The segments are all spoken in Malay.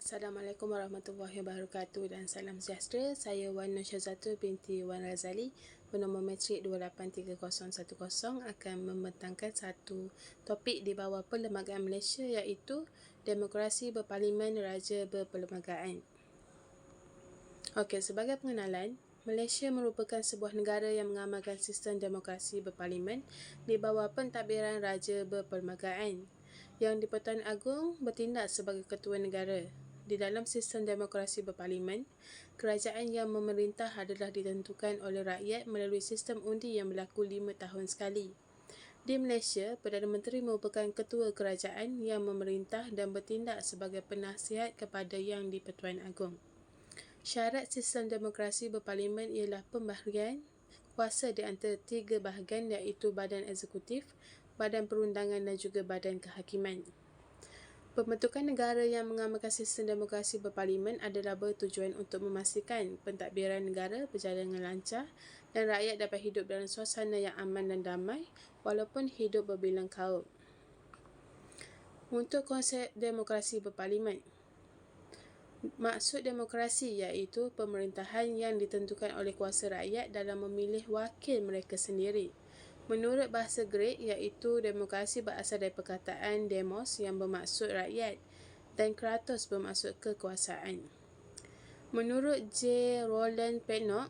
Assalamualaikum warahmatullahi wabarakatuh dan salam sejahtera. Saya Wan Nur Syazatu binti Wan Razali bernombor metrik 283010 akan membentangkan satu topik di bawah Perlembagaan Malaysia iaitu Demokrasi Berparlimen Raja Berperlembagaan. Okey, sebagai pengenalan, Malaysia merupakan sebuah negara yang mengamalkan sistem demokrasi berparlimen di bawah pentadbiran Raja Berperlembagaan yang di-Pertuan Agong bertindak sebagai ketua negara. Di dalam sistem demokrasi berparlimen, kerajaan yang memerintah adalah ditentukan oleh rakyat melalui sistem undi yang berlaku 5 tahun sekali. Di Malaysia, Perdana Menteri merupakan ketua kerajaan yang memerintah dan bertindak sebagai penasihat kepada Yang di-Pertuan Agong. Syarat sistem demokrasi berparlimen ialah pembahagian kuasa di antara tiga bahagian iaitu Badan Eksekutif, Badan Perundangan dan juga Badan Kehakiman. Pembentukan negara yang mengamalkan sistem demokrasi berparlimen adalah bertujuan untuk memastikan pentadbiran negara berjalan dengan lancar dan rakyat dapat hidup dalam suasana yang aman dan damai walaupun hidup berbilang kaum. Untuk konsep demokrasi berparlimen, maksud demokrasi iaitu pemerintahan yang ditentukan oleh kuasa rakyat dalam memilih wakil mereka sendiri. Menurut bahasa Grik iaitu demokrasi berasal dari perkataan demos yang bermaksud rakyat dan kratos bermaksud kekuasaan. Menurut J. Roland Pennock,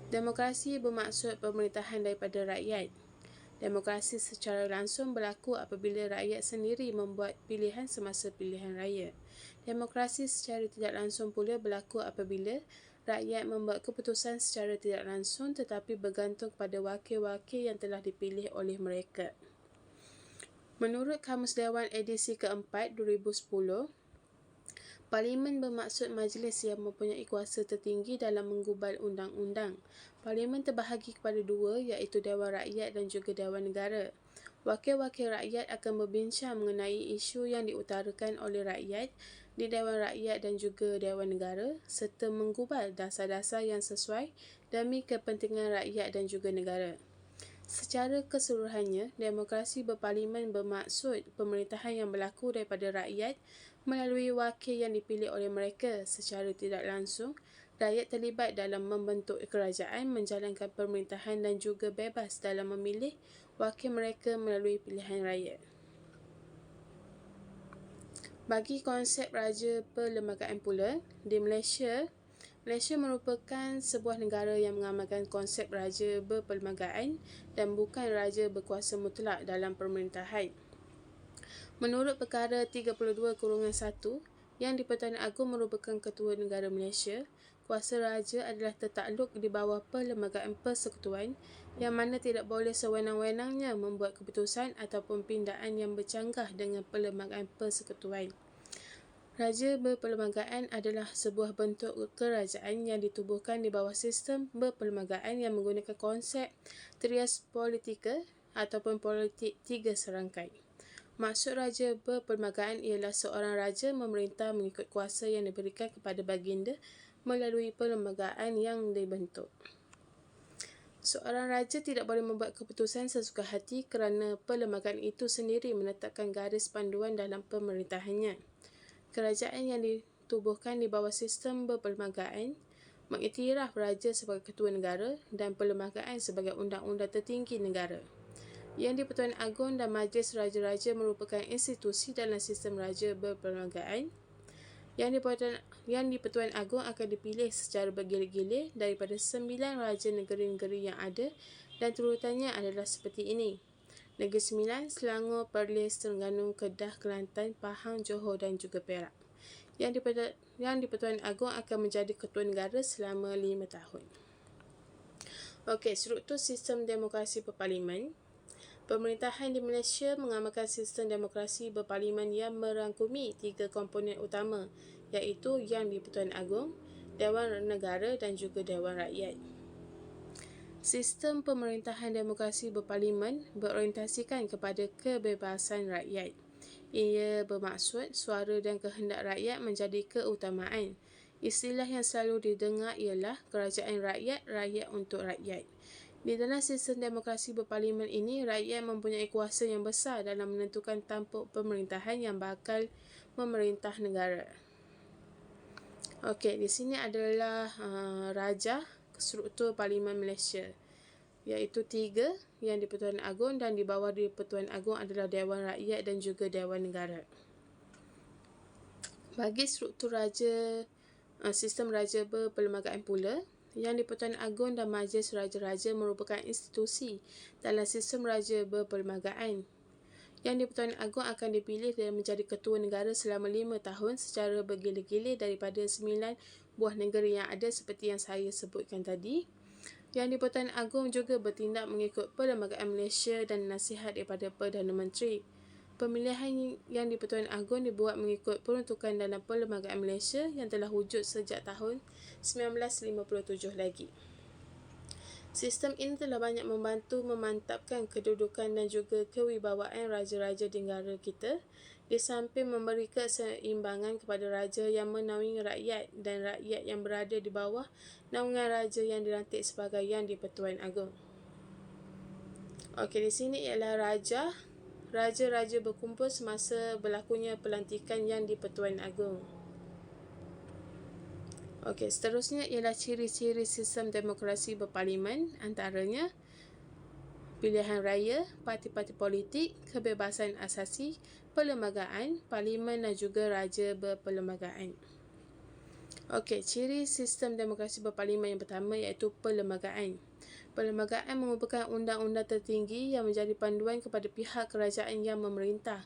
demokrasi bermaksud pemerintahan daripada rakyat. Demokrasi secara langsung berlaku apabila rakyat sendiri membuat pilihan semasa pilihan raya. Demokrasi secara tidak langsung pula berlaku apabila rakyat membuat keputusan secara tidak langsung tetapi bergantung kepada wakil-wakil yang telah dipilih oleh mereka. Menurut Kamus Dewan edisi keempat 2010, Parlimen bermaksud majlis yang mempunyai kuasa tertinggi dalam menggubal undang-undang. Parlimen terbahagi kepada dua iaitu Dewan Rakyat dan juga Dewan Negara. Wakil-wakil rakyat akan berbincang mengenai isu yang diutarakan oleh rakyat di Dewan Rakyat dan juga Dewan Negara serta menggubal dasar-dasar yang sesuai demi kepentingan rakyat dan juga negara. Secara keseluruhannya, demokrasi berparlimen bermaksud pemerintahan yang berlaku daripada rakyat melalui wakil yang dipilih oleh mereka secara tidak langsung. Rakyat terlibat dalam membentuk kerajaan, menjalankan pemerintahan dan juga bebas dalam memilih wakil mereka melalui pilihan raya. Bagi konsep Raja Perlembagaan pula, di Malaysia merupakan sebuah negara yang mengamalkan konsep Raja Berperlembagaan dan bukan Raja berkuasa mutlak dalam pemerintahan. Menurut Perkara 32/1, Yang di-Pertuan Agong merupakan Ketua Negara Malaysia, kuasa Raja adalah tertakluk di bawah Perlembagaan Persekutuan yang mana tidak boleh sewenang-wenangnya membuat keputusan ataupun pindaan yang bercanggah dengan Perlembagaan Persekutuan. Raja Berperlembagaan adalah sebuah bentuk kerajaan yang ditubuhkan di bawah sistem berperlembagaan yang menggunakan konsep trias politika ataupun politik tiga serangkai. Maksud Raja Berperlembagaan ialah seorang raja memerintah mengikut kuasa yang diberikan kepada baginda melalui perlembagaan yang dibentuk. Seorang raja tidak boleh membuat keputusan sesuka hati kerana perlembagaan itu sendiri menetapkan garis panduan dalam pemerintahannya. Kerajaan yang ditubuhkan di bawah sistem berperlembagaan mengiktiraf raja sebagai ketua negara dan perlembagaan sebagai undang-undang tertinggi negara. Yang di-Pertuan Agong dan Majlis Raja-Raja merupakan institusi dalam sistem raja berperlembagaan. Yang di-Pertuan Agong akan dipilih secara bergilir-gilir daripada 9 raja negeri-negeri yang ada dan turutannya adalah seperti ini. Negeri Sembilan, Selangor, Perlis, Terengganu, Kedah, Kelantan, Pahang, Johor dan juga Perak. Yang di-Pertuan Agong akan menjadi Ketua Negara selama 5 tahun. Okey, struktur sistem demokrasi berparlimen. Pemerintahan di Malaysia mengamalkan sistem demokrasi berparlimen yang merangkumi 3 komponen utama iaitu Yang di-Pertuan Agong, Dewan Negara dan juga Dewan Rakyat. Sistem pemerintahan demokrasi berparlimen berorientasikan kepada kebebasan rakyat. Ia bermaksud suara dan kehendak rakyat menjadi keutamaan. Istilah yang selalu didengar ialah kerajaan rakyat, rakyat untuk rakyat. Di dalam sistem demokrasi berparlimen ini, rakyat mempunyai kuasa yang besar dalam menentukan tampuk pemerintahan yang bakal memerintah negara. Okey, di sini adalah raja struktur Parlimen Malaysia, iaitu 3 yang di Pertuan Agong, dan di bawah di Pertuan Agong adalah Dewan Rakyat dan juga Dewan Negara. Bagi struktur raja, sistem raja berperlembagaan pula, yang di Pertuan Agong dan Majlis Raja-Raja merupakan institusi dalam sistem raja berperlembagaan. Yang di Pertuan Agong akan dipilih dan menjadi ketua negara selama 5 tahun secara bergilir-gilir daripada 9 buah negeri yang ada seperti yang saya sebutkan tadi. Yang di Pertuan Agong juga bertindak mengikut Perlembagaan Malaysia dan nasihat daripada Perdana Menteri. Pemilihan yang di Pertuan Agong dibuat mengikut peruntukan dalam Perlembagaan Malaysia yang telah wujud sejak tahun 1957 lagi. Sistem ini telah banyak membantu memantapkan kedudukan dan juga kewibawaan raja-raja di negara kita, di samping memberi keseimbangan kepada raja yang menaungi rakyat dan rakyat yang berada di bawah naungan raja yang dilantik sebagai Yang di-Pertuan Agong. Okey, di sini ialah raja-raja berkumpul semasa berlakunya pelantikan Yang di-Pertuan Agong. Okey, seterusnya ialah ciri-ciri sistem demokrasi berparlimen, antaranya pilihan raya, parti-parti politik, kebebasan asasi, perlembagaan, parlimen dan juga raja berperlembagaan. Okey, ciri sistem demokrasi berparlimen yang pertama iaitu perlembagaan. Perlembagaan merupakan undang-undang tertinggi yang menjadi panduan kepada pihak kerajaan yang memerintah.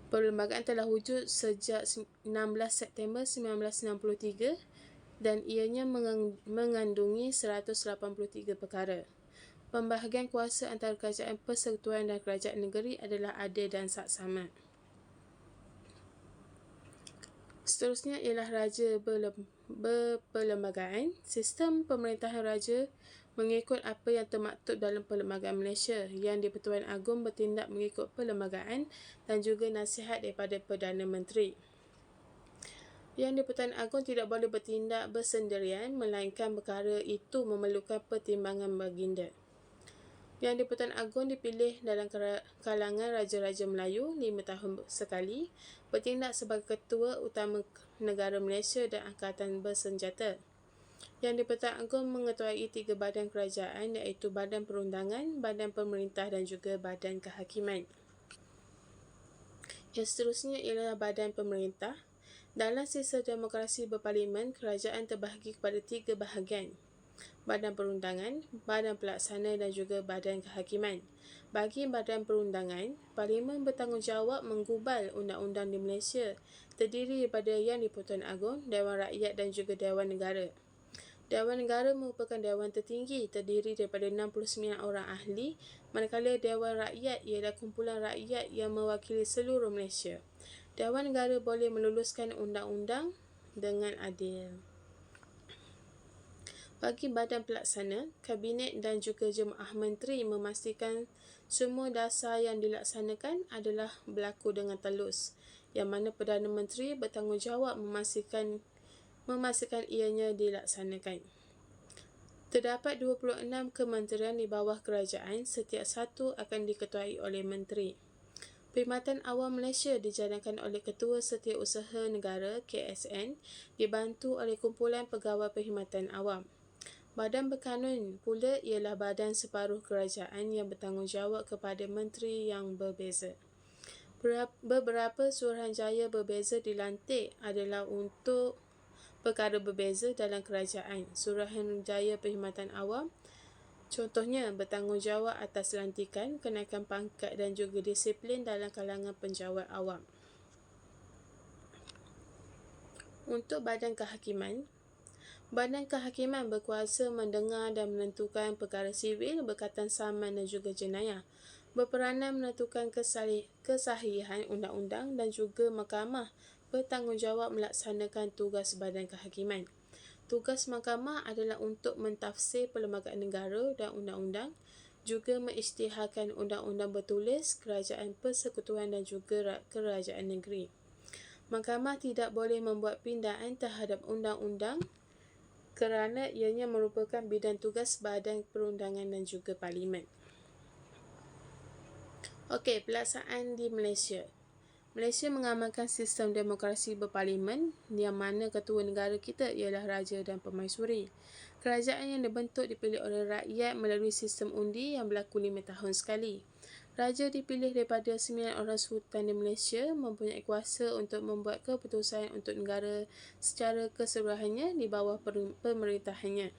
Perlembagaan telah wujud sejak 16 September 1963 dan ianya mengandungi 183 perkara. Pembahagian kuasa antara kerajaan persekutuan dan kerajaan negeri adalah adil dan saksama. Seterusnya ialah raja berperlembagaan. Sistem pemerintahan raja mengikut apa yang termaktub dalam Perlembagaan Malaysia. Yang di-Pertuan Agong bertindak mengikut perlembagaan dan juga nasihat daripada Perdana Menteri. Yang di-Pertuan Agong tidak boleh bertindak bersendirian melainkan perkara itu memerlukan pertimbangan baginda. Yang di-Pertuan Agong dipilih dalam kalangan Raja-Raja Melayu 5 tahun sekali, bertindak sebagai Ketua Utama Negara Malaysia dan Angkatan Bersenjata. Yang di-Pertuan Agong mengetuai 3 badan kerajaan iaitu Badan Perundangan, Badan Pemerintah dan juga Badan Kehakiman. Yang seterusnya ialah Badan Pemerintah. Dalam sistem demokrasi berparlimen, kerajaan terbahagi kepada 3 bahagian: Badan Perundangan, Badan Pelaksana dan juga Badan Kehakiman. Bagi Badan Perundangan, Parlimen bertanggungjawab menggubal undang-undang di Malaysia, terdiri daripada Yang di-Pertuan Agong, Dewan Rakyat dan juga Dewan Negara. Dewan Negara merupakan dewan tertinggi, terdiri daripada 69 orang ahli, manakala Dewan Rakyat ialah kumpulan rakyat yang mewakili seluruh Malaysia. Dewan Negara boleh meluluskan undang-undang dengan adil. Bagi Badan Pelaksana, Kabinet dan juga Jemaah Menteri memastikan semua dasar yang dilaksanakan adalah berlaku dengan telus, yang mana Perdana Menteri bertanggungjawab memastikan ianya dilaksanakan. Terdapat 26 kementerian di bawah kerajaan, setiap satu akan diketuai oleh menteri. Perkhidmatan Awam Malaysia dijalankan oleh Ketua Setiausaha Negara KSN, dibantu oleh kumpulan pegawai perkhidmatan awam. Badan Berkanun pula ialah badan separuh kerajaan yang bertanggungjawab kepada menteri yang berbeza. Beberapa Suruhanjaya berbeza dilantik adalah untuk perkara berbeza dalam kerajaan. Suruhanjaya Perkhidmatan Awam contohnya bertanggungjawab atas lantikan, kenaikan pangkat dan juga disiplin dalam kalangan penjawat awam. Untuk Badan Kehakiman, Badan Kehakiman berkuasa mendengar dan menentukan perkara sivil berkaitan saman dan juga jenayah, berperanan menentukan kesahihan undang-undang dan juga mahkamah bertanggungjawab melaksanakan tugas Badan Kehakiman. Tugas mahkamah adalah untuk mentafsir perlembagaan negara dan undang-undang, juga mengisytiharkan undang-undang bertulis, kerajaan persekutuan dan juga kerajaan negeri. Mahkamah tidak boleh membuat pindaan terhadap undang-undang kerana ianya merupakan bidang tugas Badan Perundangan dan juga Parlimen. Okey, pelaksanaan di Malaysia. Malaysia mengamalkan sistem demokrasi berparlimen yang mana ketua negara kita ialah Raja dan Permaisuri. Kerajaan yang dibentuk dipilih oleh rakyat melalui sistem undi yang berlaku 5 tahun sekali. Raja dipilih daripada 9 orang sultan di Malaysia mempunyai kuasa untuk membuat keputusan untuk negara secara keseluruhannya di bawah pemerintahannya.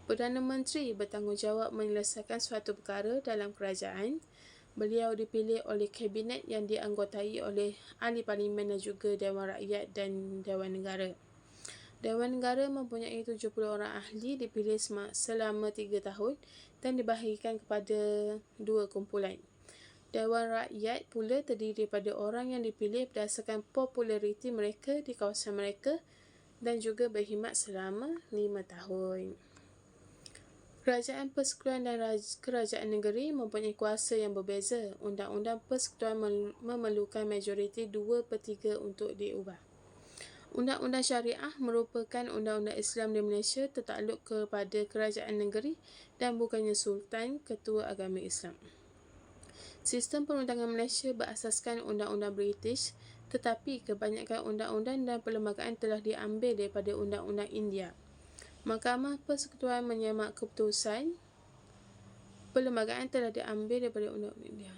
Perdana Menteri bertanggungjawab menyelesaikan suatu perkara dalam kerajaan. Beliau dipilih oleh kabinet yang dianggotai oleh ahli parlimen dan juga Dewan Rakyat dan Dewan Negara. Dewan Negara mempunyai 70 orang ahli dipilih selama 3 tahun dan dibahagikan kepada 2 kumpulan. Dewan Rakyat pula terdiri daripada orang yang dipilih berdasarkan populariti mereka di kawasan mereka dan juga berkhidmat selama 5 tahun. Kerajaan persekutuan dan kerajaan negeri mempunyai kuasa yang berbeza. Undang-undang persekutuan memerlukan majoriti 2/3 untuk diubah. Undang-undang syariah merupakan undang-undang Islam di Malaysia tertakluk kepada kerajaan negeri dan bukannya sultan, ketua agama Islam. Sistem perundangan Malaysia berasaskan undang-undang British, tetapi kebanyakan undang-undang dan perlembagaan telah diambil daripada undang-undang India. Mahkamah Persekutuan menyemak keputusan. Perlembagaan telah diambil daripada undang-undang India.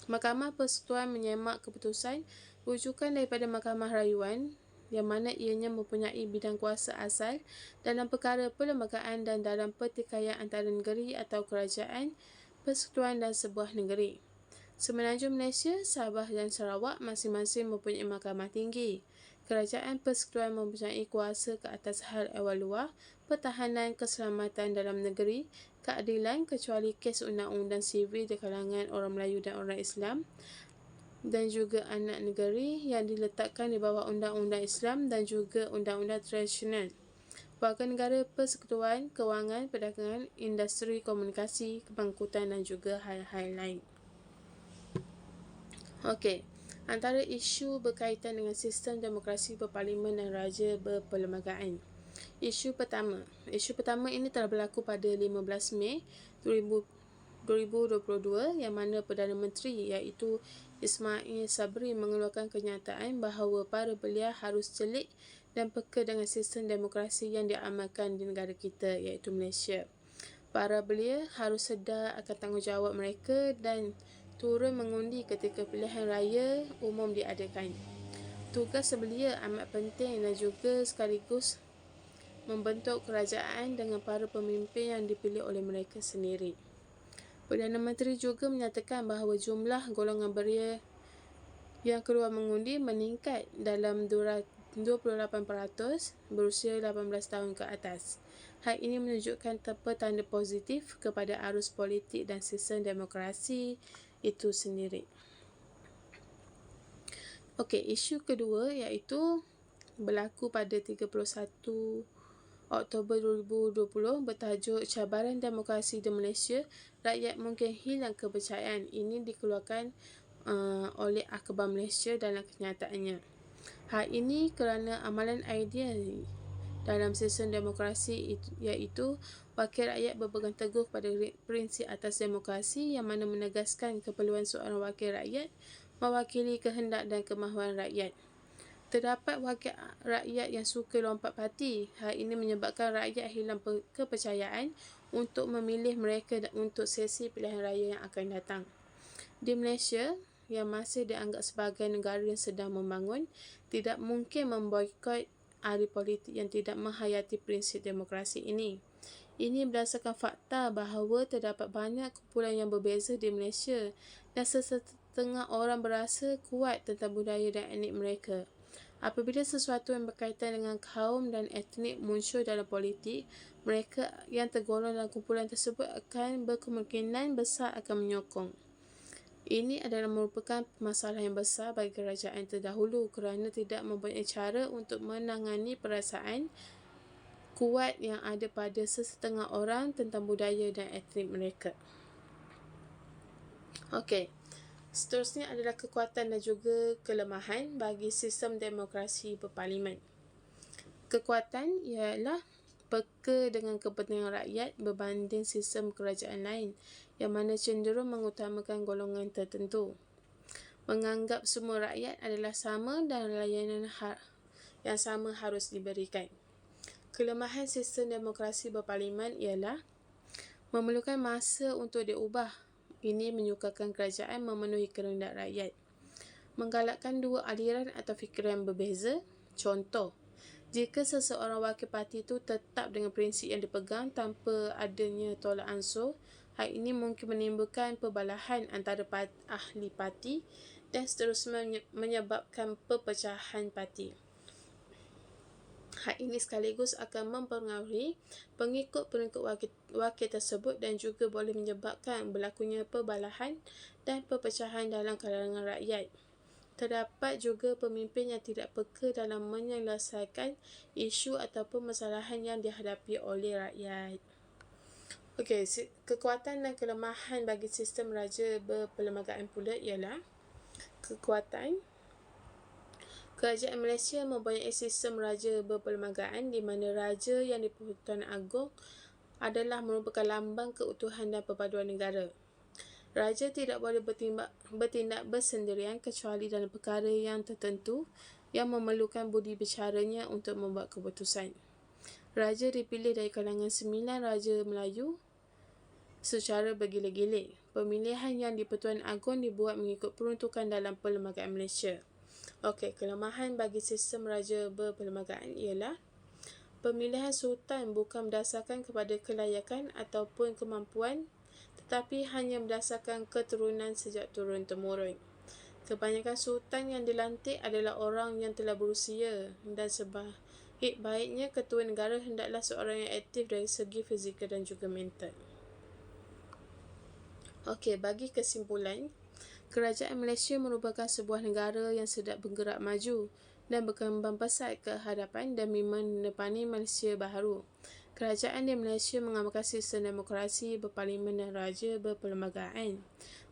Mahkamah Persekutuan menyemak keputusan rujukan daripada Mahkamah Rayuan yang mana ianya mempunyai bidang kuasa asal dalam perkara perlembagaan dan dalam pertikaian antara negeri atau kerajaan, persekutuan dan sebuah negeri. Semenanjung Malaysia, Sabah dan Sarawak masing-masing mempunyai mahkamah tinggi. Kerajaan Persekutuan mempunyai kuasa ke atas hal ehwal luar, pertahanan keselamatan dalam negeri, keadilan kecuali kes undang-undang sivil di kalangan orang Melayu dan orang Islam, dan juga anak negeri yang diletakkan di bawah undang-undang Islam dan juga undang-undang tradisional. Warga negara persekutuan, kewangan, perdagangan, industri komunikasi, kebangkutan dan juga hal-hal lain. Okey, antara isu berkaitan dengan sistem demokrasi berparlimen dan raja berperlembagaan. Isu pertama ini telah berlaku pada 15 Mei 2022 yang mana Perdana Menteri iaitu Ismail Sabri mengeluarkan kenyataan bahawa para belia harus celik dan peka dengan sistem demokrasi yang diamalkan di negara kita iaitu Malaysia. Para belia harus sedar akan tanggungjawab mereka dan turun mengundi ketika pilihan raya umum diadakan. Tugas belia amat penting dan juga sekaligus membentuk kerajaan dengan para pemimpin yang dipilih oleh mereka sendiri. Perdana Menteri juga menyatakan bahawa jumlah golongan belia yang keluar mengundi meningkat dalam 28% berusia 18 tahun ke atas. Hal ini menunjukkan petanda positif kepada arus politik dan sistem demokrasi itu sendiri. Okey, isu kedua iaitu berlaku pada 31 Oktober 2020 bertajuk Cabaran Demokrasi di Malaysia, Rakyat Mungkin Hilang Kepercayaan. Ini dikeluarkan oleh Akhbar Malaysia dalam kenyataannya. Hal ini kerana amalan ideal dalam sistem demokrasi iaitu wakil rakyat berpegang teguh pada prinsip atas demokrasi yang mana menegaskan keperluan seorang wakil rakyat mewakili kehendak dan kemahuan rakyat. Terdapat wakil rakyat yang suka lompat parti. Hal ini menyebabkan rakyat hilang kepercayaan untuk memilih mereka untuk sesi pilihan raya yang akan datang. Di Malaysia, yang masih dianggap sebagai negara yang sedang membangun, tidak mungkin memboikot ahli politik yang tidak menghayati prinsip demokrasi ini. Ini berdasarkan fakta bahawa terdapat banyak kumpulan yang berbeza di Malaysia dan setengah orang berasa kuat tentang budaya dan etnik mereka. Apabila sesuatu yang berkaitan dengan kaum dan etnik muncul dalam politik, mereka yang tergolong dalam kumpulan tersebut akan berkemungkinan besar akan menyokong. Ini adalah merupakan masalah yang besar bagi kerajaan terdahulu kerana tidak mempunyai cara untuk menangani perasaan kuat yang ada pada sesetengah orang tentang budaya dan etnik mereka. Okey, seterusnya adalah kekuatan dan juga kelemahan bagi sistem demokrasi berparlimen. Kekuatan ialah peka dengan kepentingan rakyat berbanding sistem kerajaan lain yang mana cenderung mengutamakan golongan tertentu. menganggap semua rakyat adalah sama dan layanan yang sama harus diberikan. Kelemahan sistem demokrasi berparlimen ialah memerlukan masa untuk diubah. Ini menyukarkan kerajaan memenuhi kehendak rakyat. Menggalakkan dua aliran atau fikiran yang berbeza. Contoh, jika seseorang wakil parti itu tetap dengan prinsip yang dipegang tanpa adanya tolak ansur, hal ini mungkin menimbulkan perbalahan antara ahli parti dan seterusnya menyebabkan perpecahan parti. Hal ini sekaligus akan mempengaruhi pengikut-pengikut wakil tersebut dan juga boleh menyebabkan berlakunya perbalahan dan perpecahan dalam kalangan rakyat. Terdapat juga pemimpin yang tidak peka dalam menyelesaikan isu ataupun masalahan yang dihadapi oleh rakyat. Okey, kekuatan dan kelemahan bagi sistem raja berperlembagaan pula ialah kekuatan. Kerajaan Malaysia mempunyai sistem raja berperlembagaan di mana raja yang di-Pertuan Agong adalah merupakan lambang keutuhan dan perpaduan negara. Raja tidak boleh bertindak bersendirian kecuali dalam perkara yang tertentu yang memerlukan budi bicaranya untuk membuat keputusan. Raja dipilih dari kalangan 9 Raja Melayu secara bergilir-gilir. Pemilihan yang di-Pertuan Agong dibuat mengikut peruntukan dalam Perlembagaan Malaysia. Okey, kelemahan bagi sistem raja berperlembagaan ialah pemilihan sultan bukan berdasarkan kepada kelayakan ataupun kemampuan, tetapi hanya berdasarkan keturunan sejak turun-temurun. Kebanyakan sultan yang dilantik adalah orang yang telah berusia dan sebaik-baiknya ketua negara hendaklah seorang yang aktif dari segi fizikal dan juga mental. Okey, bagi kesimpulan, kerajaan Malaysia merupakan sebuah negara yang sedang bergerak maju dan berkembang pesat ke hadapan demi menepani Malaysia baharu. Kerajaan di Malaysia mengamalkan sistem demokrasi berparlimen dan raja berperlembagaan.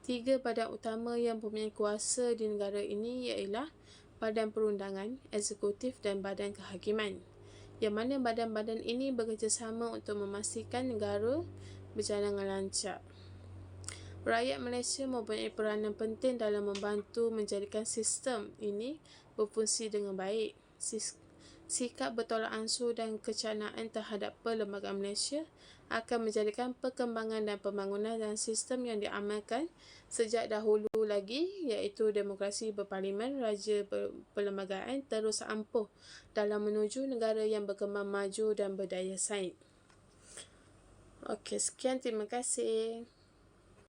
3 badan utama yang mempunyai kuasa di negara ini ialah Badan Perundangan, Eksekutif dan Badan Kehakiman. Yang mana badan-badan ini bekerjasama untuk memastikan negara berjalan dengan lancar. Rakyat Malaysia mempunyai peranan penting dalam membantu menjadikan sistem ini berfungsi dengan baik. Sikap bertolak ansur dan kecanaan terhadap perlembagaan Malaysia akan menjadikan perkembangan dan pembangunan dan sistem yang diamalkan sejak dahulu lagi, iaitu demokrasi berparlimen, raja perlembagaan terus ampuh dalam menuju negara yang berkembang maju dan berdaya saing. Okey, sekian, terima kasih.